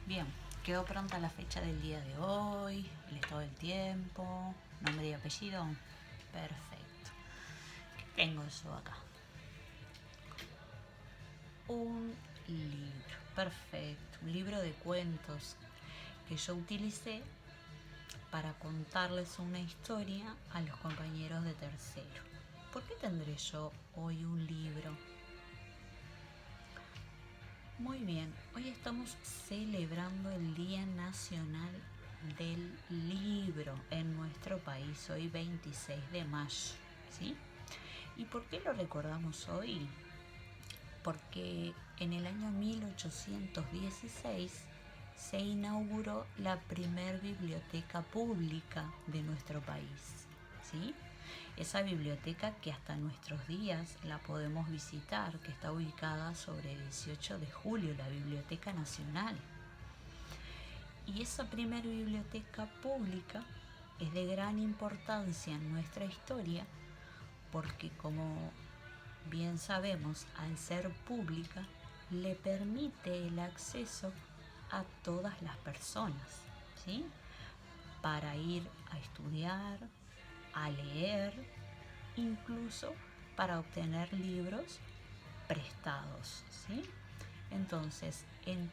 Bien, quedó pronta la fecha del día de hoy, el estado del tiempo, nombre y apellido. Perfecto. ¿Qué tengo yo acá? Un libro, perfecto. Un libro de cuentos que yo utilicé para contarles una historia a los compañeros de tercero. ¿Por qué tendré yo hoy un libro? Muy bien, hoy estamos celebrando el Día Nacional del Libro en nuestro país, hoy 26 de mayo, ¿sí? ¿Y por qué lo recordamos hoy? Porque en el año 1816 se inauguró la primer biblioteca pública de nuestro país, ¿sí? Esa biblioteca que hasta nuestros días la podemos visitar, que está ubicada sobre 18 de julio, la Biblioteca Nacional. Y esa primera biblioteca pública es de gran importancia en nuestra historia porque, como bien sabemos, al ser pública, le permite el acceso a todas las personas, ¿sí? Para ir a estudiar, a leer, incluso para obtener libros prestados, ¿sí? Entonces, en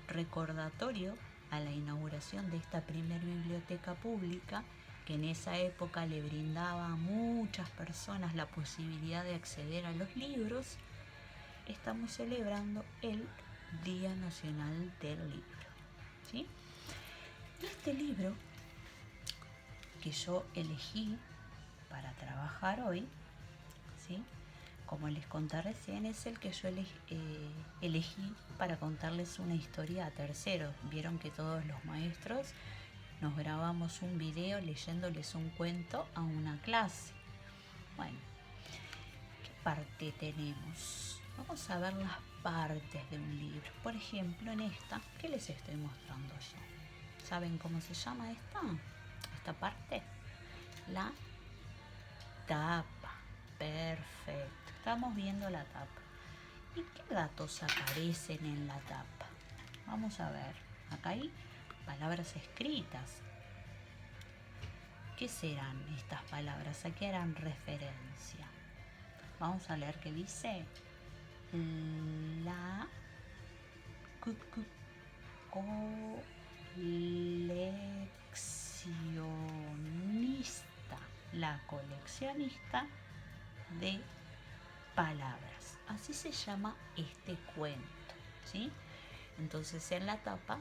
recordatorio a la inauguración de esta primera biblioteca pública, que en esa época le brindaba a muchas personas la posibilidad de acceder a los libros, estamos celebrando el Día Nacional del Libro, ¿sí? Y este libro que yo elegí para trabajar hoy, ¿sí? Como les conté recién, es el que yo elegí para contarles una historia a terceros. Vieron que todos los maestros nos grabamos un video leyéndoles un cuento a una clase. Bueno, ¿qué parte tenemos? Vamos a ver las partes de un libro. Por ejemplo, en esta, ¿qué les estoy mostrando yo? ¿Saben cómo se llama esta parte? La tapa. Perfecto. Estamos viendo la tapa. ¿Y qué datos aparecen en la tapa? Vamos a ver. Acá hay palabras escritas. ¿Qué serán estas palabras? ¿A qué harán referencia? Vamos a leer qué dice. La coleccionista. La coleccionista de palabras. Así se llama este cuento, ¿sí? Entonces en la tapa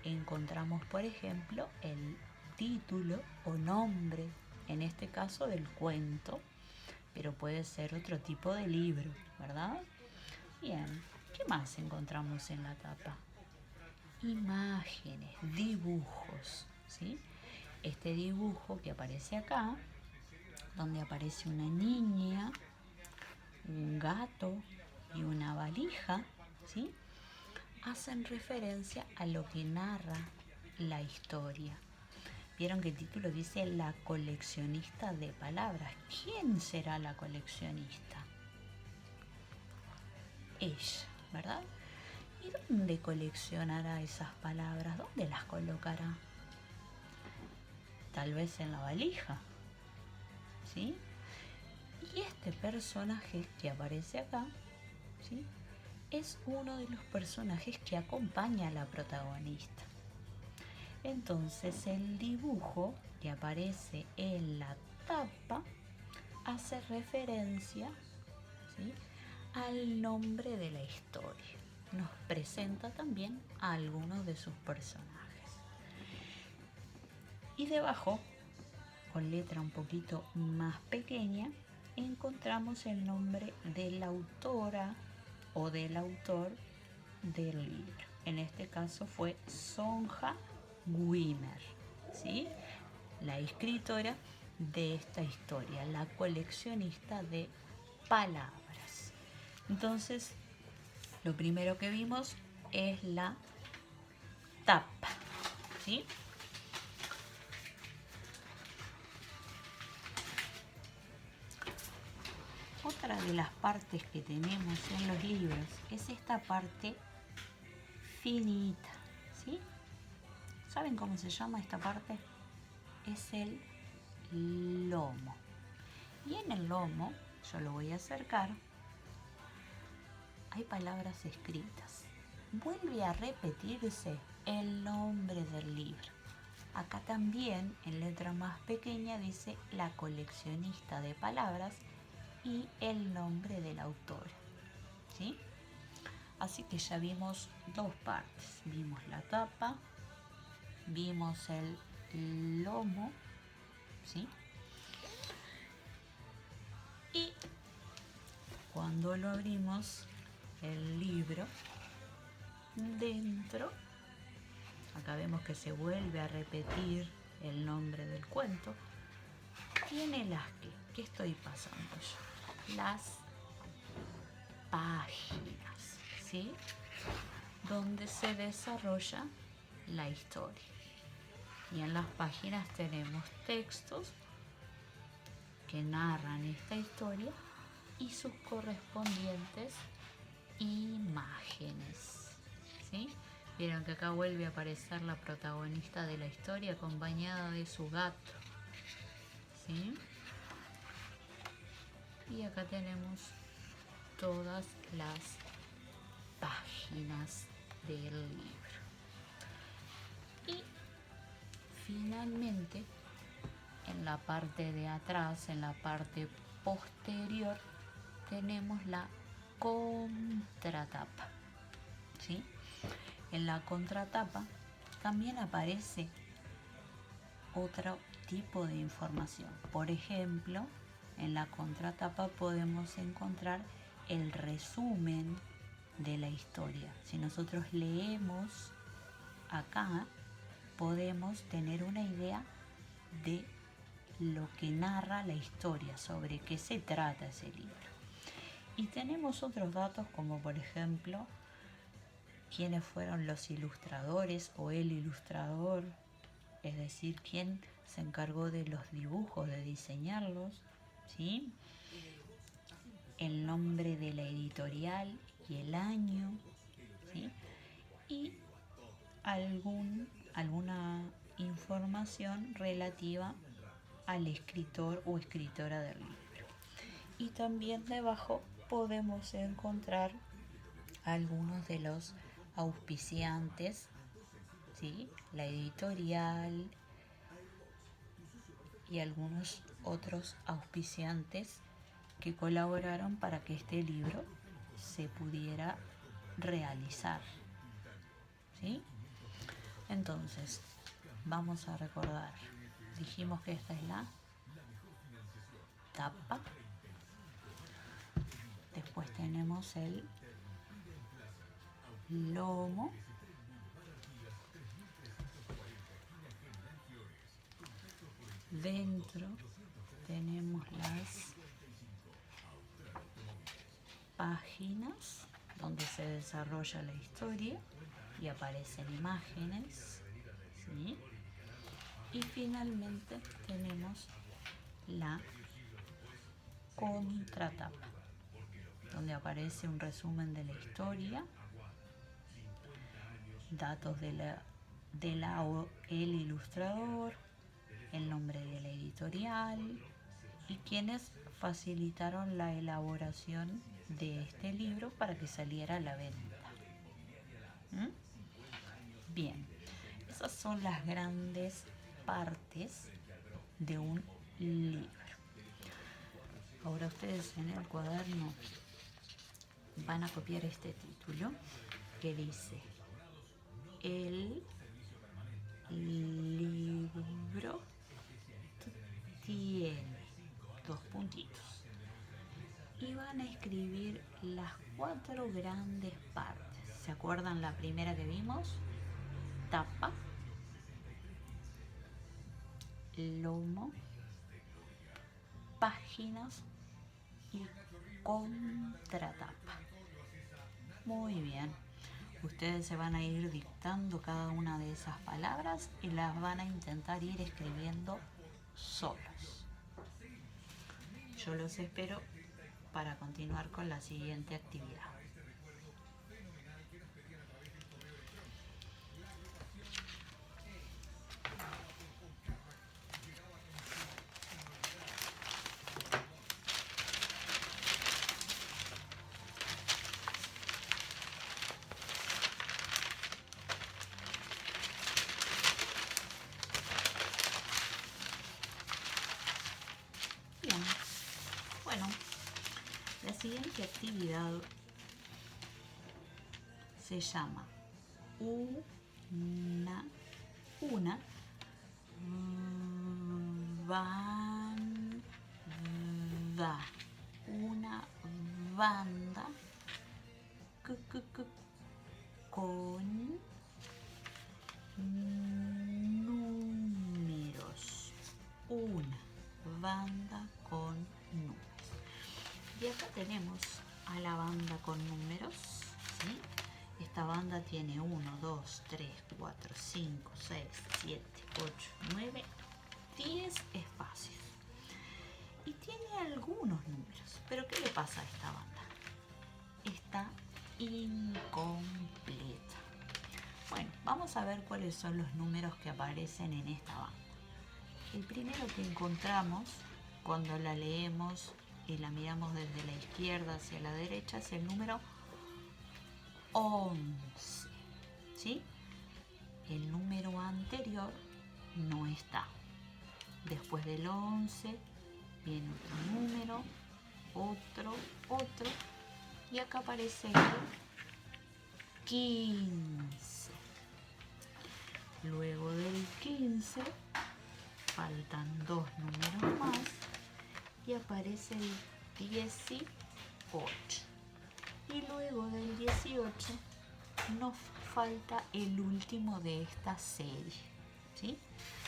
encontramos, por ejemplo, el título o nombre, en este caso del cuento, pero puede ser otro tipo de libro, ¿verdad? Bien, ¿qué más encontramos en la tapa? Imágenes, dibujos, ¿sí? Este dibujo que aparece acá, donde aparece una niña, un gato y una valija, ¿sí? Hacen referencia a lo que narra la historia. Vieron que el título dice la coleccionista de palabras. ¿Quién será la coleccionista? Ella, ¿verdad? ¿Y dónde coleccionará esas palabras? ¿Dónde las colocará? Tal vez en la valija, ¿sí? Y este personaje que aparece acá, ¿sí? Es uno de los personajes que acompaña a la protagonista. Entonces el dibujo que aparece en la tapa hace referencia, ¿sí?, al nombre de la historia. Nos presenta también a algunos de sus personajes. Y debajo, con letra un poquito más pequeña, encontramos el nombre de la autora o del autor del libro. En este caso fue Sonja Wimmer, ¿sí?, la escritora de esta historia, la coleccionista de palabras. Entonces, lo primero que vimos es la tapa, ¿sí? Otra de las partes que tenemos en los libros es esta parte finita, ¿sí? ¿Saben cómo se llama esta parte? Es el lomo. Y en el lomo, yo lo voy a acercar, hay palabras escritas. Vuelve a repetirse el nombre del libro. Acá también, en letra más pequeña, dice la coleccionista de palabras y el nombre del autor. ¿Sí? Así que ya vimos dos partes. Vimos la tapa, vimos el lomo, ¿sí? Y cuando lo abrimos, el libro, dentro, acá vemos que se vuelve a repetir el nombre del cuento, tiene las que, ¿qué estoy pasando yo? Las páginas, ¿sí? Donde se desarrolla la historia. Y en las páginas tenemos textos que narran esta historia y sus correspondientes imágenes, ¿sí? Vieron que acá vuelve a aparecer la protagonista de la historia acompañada de su gato, ¿sí? Y acá tenemos todas las páginas del libro. Y finalmente, en la parte de atrás, en la parte posterior, tenemos la contratapa, ¿sí? En la contratapa también aparece otro tipo de información. Por ejemplo, en la contratapa podemos encontrar el resumen de la historia. Si nosotros leemos acá, podemos tener una idea de lo que narra la historia, sobre qué se trata ese libro. Y tenemos otros datos como por ejemplo quiénes fueron los ilustradores o el ilustrador, es decir, quién se encargó de los dibujos, de diseñarlos, ¿sí? El nombre de la editorial y el año, ¿sí? Y alguna información relativa al escritor o escritora del libro. Y también debajo podemos encontrar algunos de los auspiciantes, ¿sí? La editorial y algunos otros auspiciantes que colaboraron para que este libro se pudiera realizar, ¿sí? Entonces, vamos a recordar. Dijimos que esta es la tapa. Después tenemos el lomo. Dentro tenemos las páginas donde se desarrolla la historia y aparecen imágenes, ¿sí? Y finalmente tenemos la contratapa, donde aparece un resumen de la historia, datos el ilustrador, el nombre de la editorial y quienes facilitaron la elaboración de este libro para que saliera a la venta. Bien, esas son las grandes partes de un libro. Ahora ustedes en el cuaderno van a copiar este título que dice: el libro tiene dos puntitos. Y van a escribir las 4 grandes partes. ¿Se acuerdan la primera que vimos? Tapa, lomo, páginas y contratapa. Muy bien. Ustedes se van a ir dictando cada una de esas palabras y las van a intentar ir escribiendo solos. Yo los espero para continuar con la siguiente actividad. siguiente actividad se llama una banda. Una banda con números. Una banda con números. Y acá tenemos a la banda con números, ¿sí? Esta banda tiene 1, 2, 3, 4, 5, 6, 7, 8, 9, 10 espacios. Y tiene algunos números. Pero ¿qué le pasa a esta banda? Está incompleta. Bueno, vamos a ver cuáles son los números que aparecen en esta banda. El primero que encontramos cuando la leemos y la miramos desde la izquierda hacia la derecha es el número 11, ¿sí? El número anterior no está. Después del 11 viene otro número, otro, y acá aparece el 15. Luego del 15 faltan dos números más y aparece el 18. Y luego del 18 nos falta el último de esta serie, ¿sí?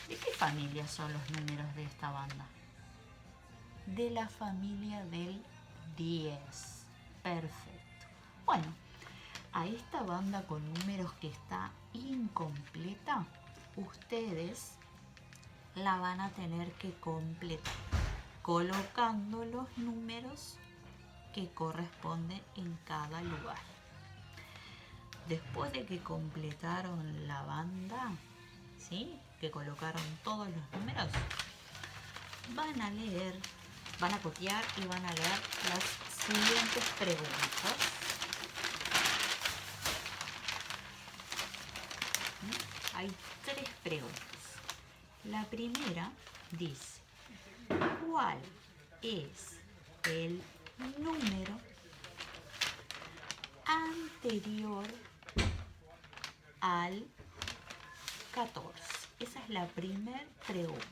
¿De qué familia son los números de esta banda? De la familia del 10. Perfecto. Bueno, a esta banda con números que está incompleta, ustedes la van a tener que completar colocando los números que corresponden en cada lugar. Después de que completaron la banda, ¿sí? Que colocaron todos los números, van a leer, van a copiar y van a leer las siguientes preguntas. Hay tres preguntas. La primera dice, ¿cuál es el número anterior al 14? Esa es la primera pregunta.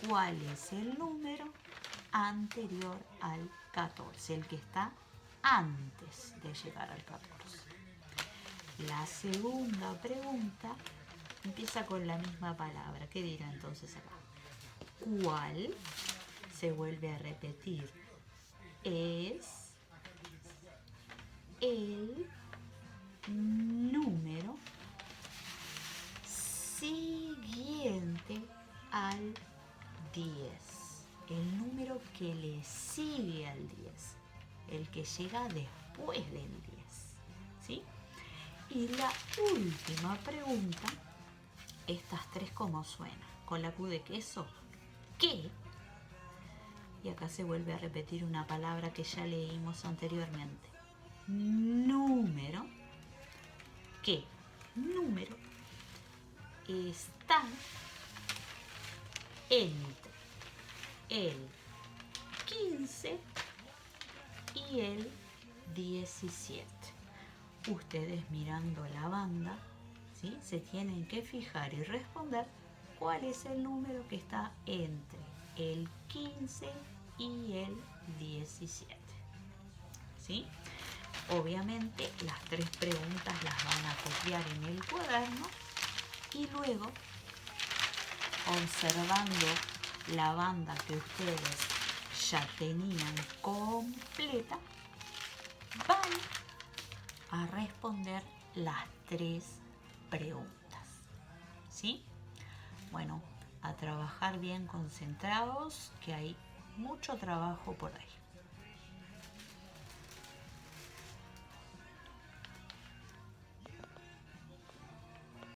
¿Cuál es el número anterior al 14? El que está antes de llegar al 14. La segunda pregunta empieza con la misma palabra. ¿Qué dirá entonces acá? ¿Cuál? Se vuelve a repetir. Es el número siguiente al 10. El número que le sigue al 10. El que llega después del 10. ¿Sí? Y la última pregunta, estas tres como suenan. Con la Q de queso, ¿qué? Y acá se vuelve a repetir una palabra que ya leímos anteriormente. Número. ¿Qué? Número está entre el 15 y el 17. Ustedes mirando la banda, ¿sí? Se tienen que fijar y responder cuál es el número que está entre el 15 y el 17. ¿Sí? Obviamente las tres preguntas las van a copiar en el cuaderno y luego, observando la banda que ustedes ya tenían completa, van a responder las tres preguntas. ¿Sí? Bueno, a trabajar bien concentrados, que hay mucho trabajo por ahí.